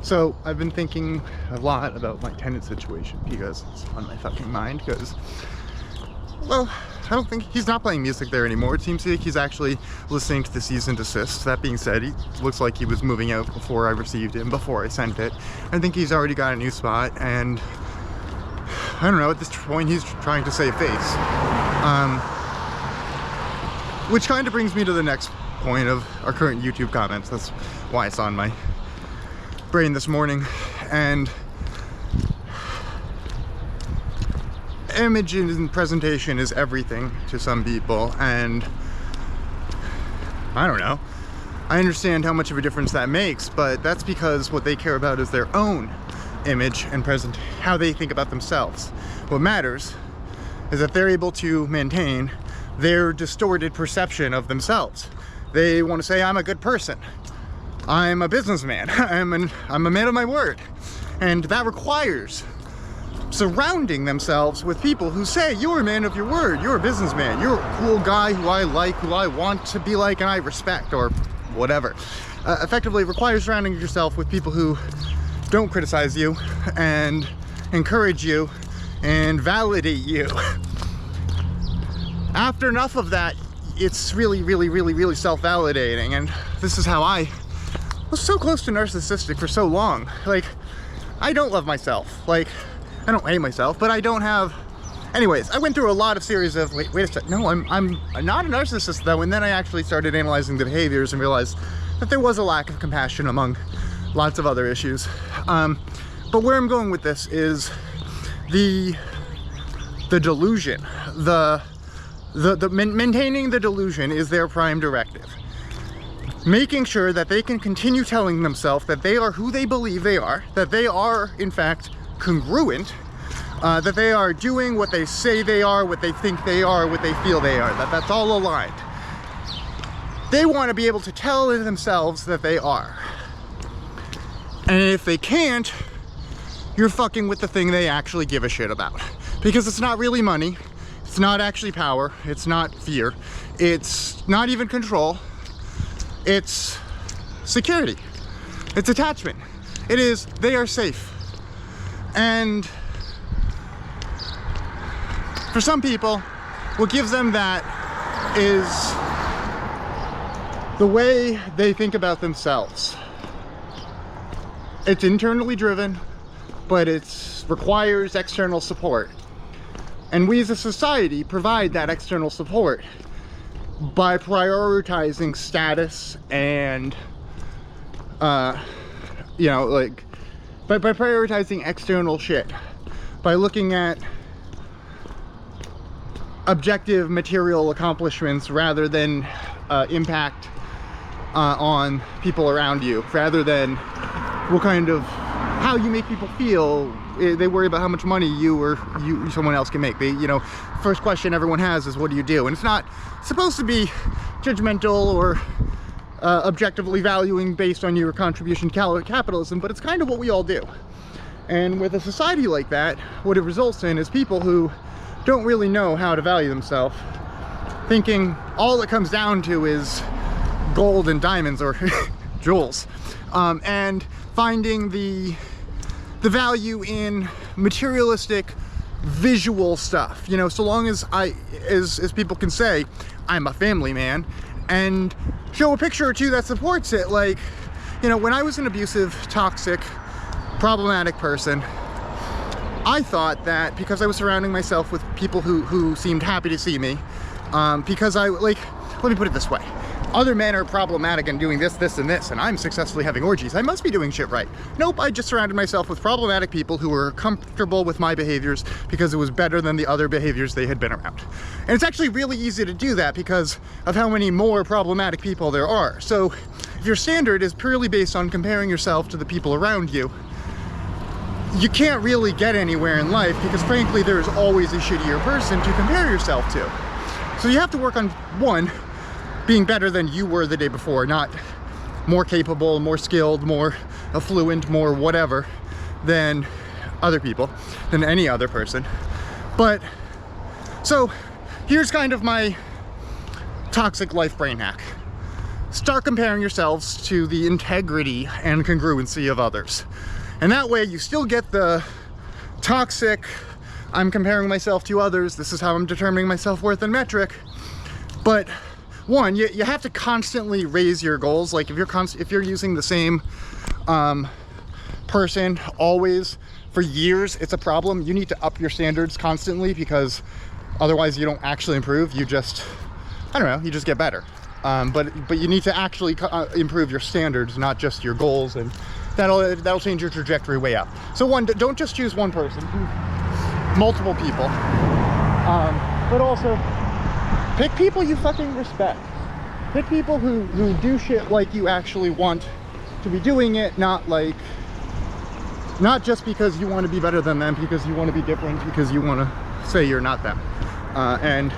So I've been thinking a lot about my Tenant situation because it's on my fucking mind. Because, well, I don't think he's not playing music there anymore. It seems like he's actually listening to the cease and desist. That being said, he looks like he was moving out before I received him, before I sent it. I think he's already got a new spot, and I don't know, at this point he's trying to save face. Which kind of brings me to the next point of our current YouTube comments. That's why it's on my brain this morning. And image and presentation is everything to some people, and I don't know, I understand how much of a difference that makes, but that's because what they care about is their own image and how they think about themselves. What matters is that they're able to maintain their distorted perception of themselves. They want to say, I'm a good person, I'm a businessman, I'm a man of my word. And that requires surrounding themselves with people who say, you're a man of your word, you're a businessman, you're a cool guy who I like, who I want to be like, and I respect, or whatever. Effectively requires surrounding yourself with people who don't criticize you and encourage you and validate you. After enough of that, it's really self-validating. And this is how I was so close to narcissistic for so long. Like, I don't love myself. Like, I don't hate myself, but I don't have... Anyways, I went through a lot of series of, wait a second, no, I'm not a narcissist though, and then I actually started analyzing the behaviors and realized that there was a lack of compassion among lots of other issues. But where I'm going with this is the delusion. Maintaining the delusion is their prime directive. Making sure that they can continue telling themselves that they are who they believe they are, that they are, in fact, congruent, that they are doing what they say they are, what they think they are, what they feel they are, that that's all aligned. They want to be able to tell themselves that they are. And if they can't, you're fucking with the thing they actually give a shit about. Because it's not really money, it's not actually power, it's not fear, it's not even control, it's security, it's attachment. It is, they are safe. And for some people, what gives them that is the way they think about themselves. It's internally driven, but it requires external support. And we as a society provide that external support by prioritizing status and, you know, like, by prioritizing external shit, by looking at objective material accomplishments rather than impact on people around you, rather than what kind of, how you make people feel. They worry about how much money you or someone else can make. They, you know, first question everyone has is, what do you do? And it's not supposed to be judgmental or objectively valuing based on your contribution to capitalism, but it's kind of what we all do. And with a society like that, what it results in is people who don't really know how to value themselves, thinking all it comes down to is gold and diamonds or jewels, and finding the value in materialistic visual stuff. You know, so long as as people can say, I'm a family man, and show a picture or two that supports it. Like, you know, when I was an abusive, toxic, problematic person, I thought that because I was surrounding myself with people who seemed happy to see me, because let me put it this way. Other men are problematic and doing this, and this, and I'm successfully having orgies. I must be doing shit right. Nope, I just surrounded myself with problematic people who were comfortable with my behaviors because it was better than the other behaviors they had been around. And it's actually really easy to do that because of how many more problematic people there are. So if your standard is purely based on comparing yourself to the people around you, you can't really get anywhere in life because frankly, there's always a shittier person to compare yourself to. So you have to work on, one, being better than you were the day before, not more capable, more skilled, more affluent, more whatever than other people, than any other person. But, so here's kind of my toxic life brain hack. start comparing yourselves to the integrity and congruency of others. And that way you still get the toxic, I'm comparing myself to others, this is how I'm determining my self-worth and metric. But one, you have to constantly raise your goals. Like if you're using the same person always for years, it's a problem. You need to up your standards constantly, because otherwise you don't actually improve. You just, I don't know, you just get better. But you need to actually improve your standards, not just your goals, and that'll change your trajectory way up. So one, don't just choose one person, choose multiple people. But also pick people you fucking respect. Pick people who do shit like you actually want to be doing it, not just because you want to be better than them, because you want to be different, because you want to say you're not them. And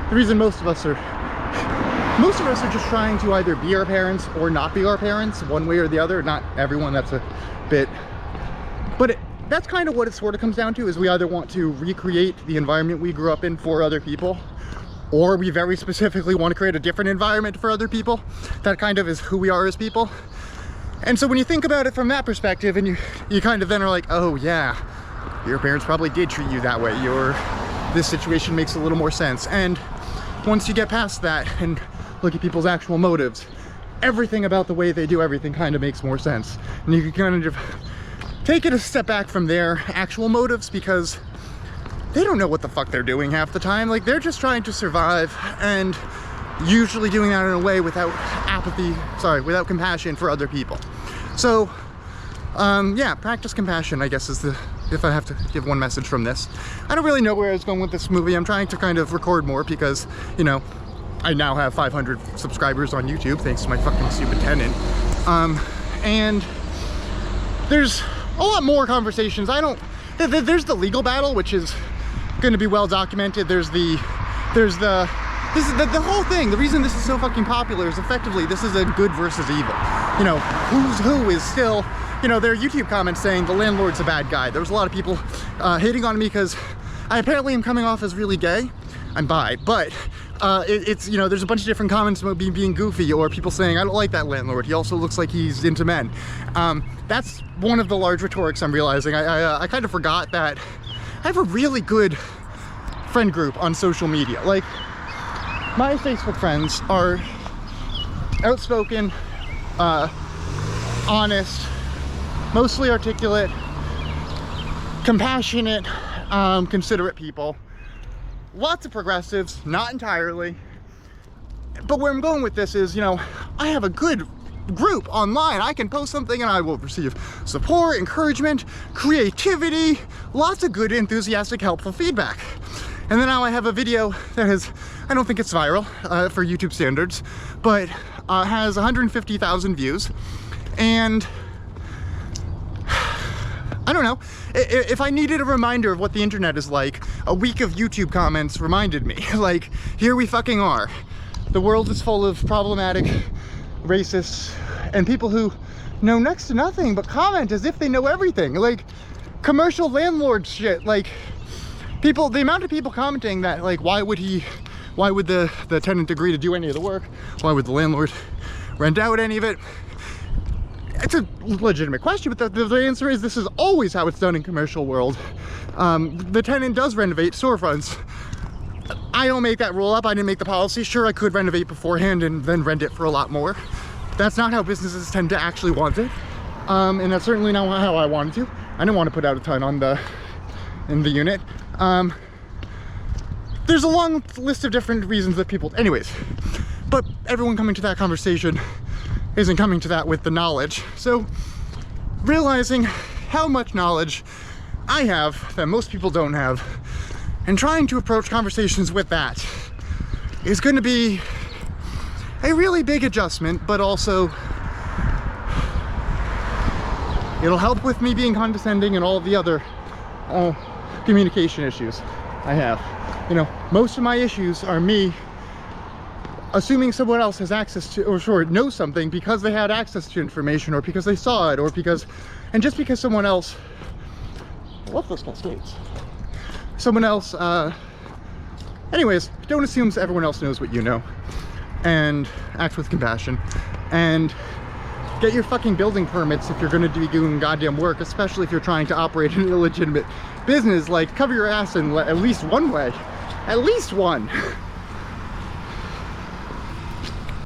the reason most of us are just trying to either be our parents or not be our parents, one way or the other. Not everyone, that's a bit, but that's kind of what it sort of comes down to, is we either want to recreate the environment we grew up in for other people, or we very specifically want to create a different environment for other people. That kind of is who we are as people. And so when you think about it from that perspective, and you kind of then are like, oh yeah, your parents probably did treat you that way, this situation makes a little more sense. And once you get past that and look at people's actual motives, everything about the way they do everything kind of makes more sense. And you can kind of take it a step back from their actual motives, because they don't know what the fuck they're doing half the time. Like, they're just trying to survive, and usually doing that in a way without without compassion for other people. So yeah, practice compassion, I guess, is if I have to give one message from this. I don't really know where I was going with this movie. I'm trying to kind of record more because, you know, I now have 500 subscribers on YouTube thanks to my fucking stupid Tenant. And there's a lot more conversations. There's the legal battle, which is going to be well documented. There's the whole thing. The reason this is so fucking popular is effectively this is a good versus evil. You know, who's who is still, you know, there are YouTube comments saying the landlord's a bad guy. There was a lot of people hating on me because I apparently am coming off as really gay. I'm bi, but it's, you know, there's a bunch of different comments about being goofy, or people saying, I don't like that landlord, he also looks like he's into men. That's one of the large rhetorics I'm realizing. I kind of forgot that I have a really good friend group on social media. Like, my Facebook friends are outspoken, honest, mostly articulate, compassionate, considerate people. Lots of progressives, not entirely. But where I'm going with this is, you know, I have a good group online. I can post something and I will receive support, encouragement, creativity, lots of good, enthusiastic, helpful feedback. And then now I have a video that has, I don't think it's viral for YouTube standards, but has 150,000 views. And I don't know, if I needed a reminder of what the internet is like, a week of YouTube comments reminded me. Like, here we fucking are. The world is full of problematic racists and people who know next to nothing but comment as if they know everything. Like, commercial landlord shit. Like, people, the amount of people commenting that, like, why would the tenant agree to do any of the work? Why would the landlord rent out any of it? It's a legitimate question, but the answer is this is always how it's done in commercial world. The tenant does renovate storefronts. I don't make that rule up. I didn't make the policy. Sure, I could renovate beforehand and then rent it for a lot more. That's not how businesses tend to actually want it. And that's certainly not how I wanted to. I didn't want to put out a ton on in the unit. There's a long list of different reasons that people, anyways, but everyone coming to that conversation isn't coming to that with the knowledge. So realizing how much knowledge I have that most people don't have, and trying to approach conversations with that, is going to be a really big adjustment, but also it'll help with me being condescending and all of the other communication issues I have. You know, most of my issues are me assuming someone else has access to, or sure, knows something because they had access to information, or because they saw it, or because, and just because someone else, I love those cascades. Someone else, anyways, don't assume everyone else knows what you know. and act with compassion, and get your fucking building permits if you're going to be doing goddamn work, especially if you're trying to operate an illegitimate business. Like, cover your ass in at least one way. At least one.